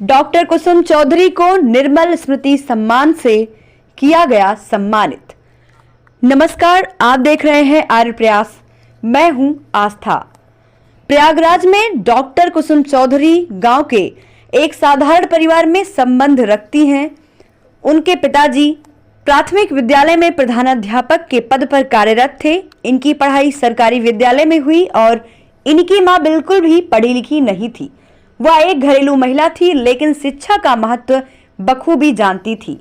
Doctor कुसुम चौधरी को निर्मल स्मृति सम्मान से किया गया सम्मानित। नमस्कार, आप देख रहे हैं आर्य प्रयास। मैं हूं आस्था। प्रयागराज में डॉक्टर कुसुम चौधरी गांव के एक साधारण परिवार में संबंध रखती हैं। उनके पिताजी प्राथमिक विद्यालय में प्रधानाध्यापक के पद पर कार्यरत थे। इनकी पढ़ाई सरकारी विद्यालय में हुई और इनकी मां बिल्कुल भी पढ़ी लिखी नहीं थी। वह एक घरेलू महिला थी, लेकिन शिक्षा का महत्व बखूबी जानती थी।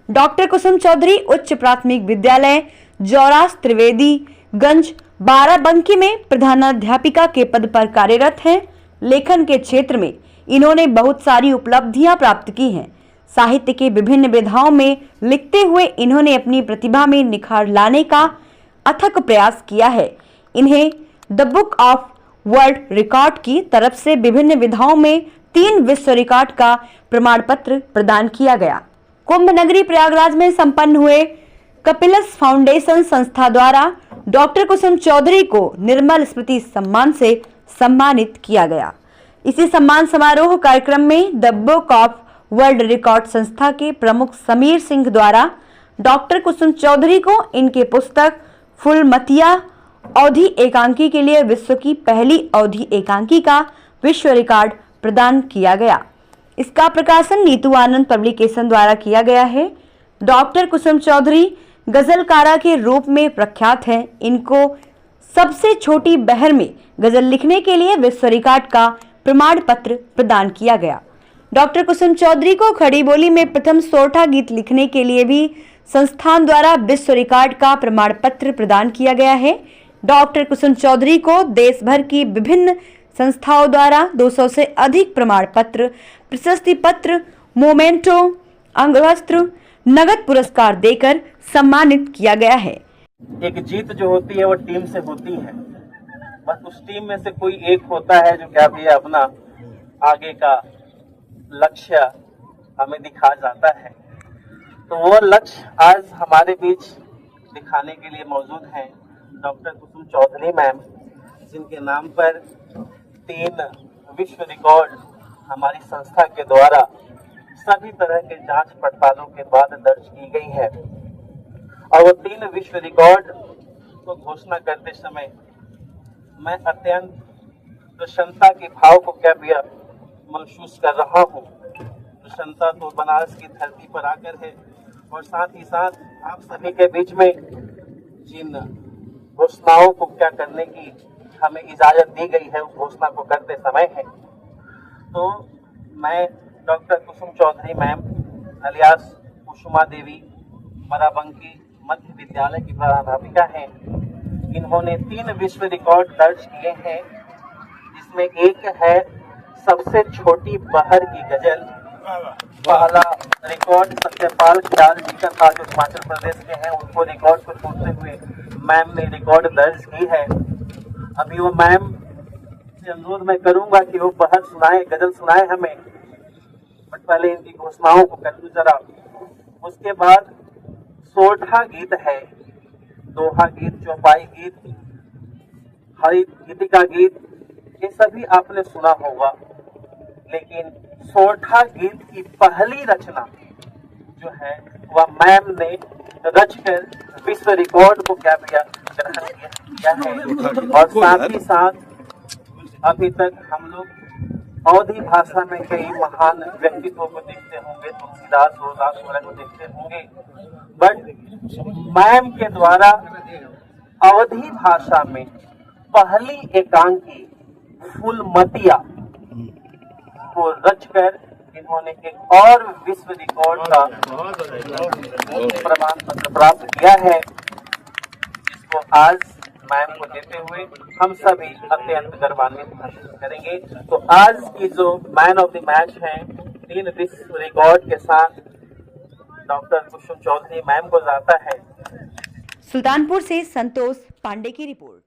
डॉक्टर कुसुम चौधरी उच्च प्राथमिक विद्यालय जौरास त्रिवेदी गंज बाराबंकी में प्रधानाध्यापिका के पद पर कार्यरत हैं। लेखन के क्षेत्र में इन्होंने बहुत सारी उपलब्धियां प्राप्त की हैं। साहित्य के विभिन्न विधाओं में लिखते हुए इन्होंने अपनी प्रतिभा में निखार लाने का अथक प्रयास किया है। इन्हें the book of world record की तरफ से विभिन्न विधाओं में 3 विश्व रिकॉर्ड का प्रमाण पत्र प्रदान किया गया। कुंभ नगरी प्रयागराज में संपन्न हुए कपिलस फाउंडेशन संस्था द्वारा डॉक्टर कुसुम चौधरी को निर्मल स्मृति सम्मान से सम्मानित किया गया। इसी सम्मान समारोह कार्यक्रम में the book of world record संस्था के प्रमुख समीर सिंह द्वारा डॉक्टर कुसुम चौधरी को इनके पुस्तक फुलमतिया अवधि एकांकी के लिए विश्व की पहली अवधि एकांकी का विश्व रिकॉर्ड प्रदान किया गया। इसका प्रकाशन नीतू आनंद पब्लिकेशन द्वारा किया गया है। डॉक्टर कुसुम चौधरी गजलकारा के रूप में प्रख्यात हैं। इनको सबसे छोटी बहर में गजल लिखने के लिए विश्व रिकॉर्ड का प्रमाण पत्र प्रदान किया गया। डॉक्टर कुसुम चौधरी को खड़ी बोली में प्रथम सोरठा गीत लिखने के लिए भी संस्थान द्वारा विश्व रिकॉर्ड का प्रमाण पत्र प्रदान किया गया है। डॉक्टर कुसुम चौधरी को देश भर की विभिन्न संस्थाओं द्वारा 200 से अधिक प्रमाण पत्र, प्रशस्ति पत्र, मोमेंटो, अंगवस्त्र, नगद पुरस्कार देकर सम्मानित किया गया है। एक जीत जो होती है वो टीम से होती है। बस उस टीम में से कोई एक होता है जो क्या भी अपना आगे का लक्ष्य हमें दिखा जाता है। तो वो लक्ष्य आज हमारे बीच दिखाने के लिए मौजूद हैं डॉक्टर कुसुम चौधरी मैम, जिनके नाम पर 3 विश्व रिकॉर्ड हमारी संस्था के द्वारा सभी तरह के जांच पड़तालों के बाद दर्ज की गई है। और वो 3 विश्व रिकॉर्ड को घोषणा करते समय मैं अत्यंत प्रसन्नता के भाव को क्या भी महसूस कर रहा हूँ। प्रसन्नता तो बनारस की धरती पर आकर है और साथ ही साथ आप सभी के बीच में जिन घोषणाओं को क्या करने की हमें इजाजत दी गई है उस घोषणा को करते समय है। तो मैं डॉक्टर कुसुम चौधरी मैम अलियास कुसुमा देवी बाराबंकी मध्य विद्यालय की प्रधानाध्यापिका हैं। इन्होंने 3 विश्व रिकॉर्ड दर्ज किए हैं, जिसमें एक है सबसे छोटी बहर की गजल। पहला रिकॉर्ड सत्यपाल ख्याल जी का था, जो हिमाचल प्रदेश के हैं। उनको रिकॉर्ड को छूटते हुए मैम ने रिकॉर्ड दर्ज की है। अभी वो मैम से अनुरोध मैं करूंगा कि वो बहर सुनाए, गजल सुनाए हमें, बट पहले इनकी घोषणाओं को कर दूं जरा। उसके बाद सोरठा गीत है, दोहा गीत, चौपाई गीत, हरित गीतिका गीत, ये सभी आपने सुना होगा। लेकिन सोरठा गीत की पहली रचना जो है वह मैम ने रचकर विश्व रिकॉर्ड को क्या किया, ग्रहण किया है। और साथ ही साथ अभी तक हम लोग अवधी भाषा में कई महान व्यक्तित्वों को देखते होंगे, तुलसीदास, सूरदास वगैरह को देखते होंगे, बट मैम के द्वारा अवधी भाषा में पहली एकांकी फुलमतिया को रचकर इन्होंने एक और विश्व रिकॉर्ड का प्रमाण पत्र प्राप्त किया है, जिसको आज मैम को देते हुए हम सभी अत्यंत गर्वान्वित महसूस करेंगे। तो आज की जो मैन ऑफ द मैच हैं 3 विश्व रिकॉर्ड के साथ डॉक्टर कुसुम चौधरी मैम को जाता है। सुल्तानपुर से संतोष पांडे की रिपोर्ट।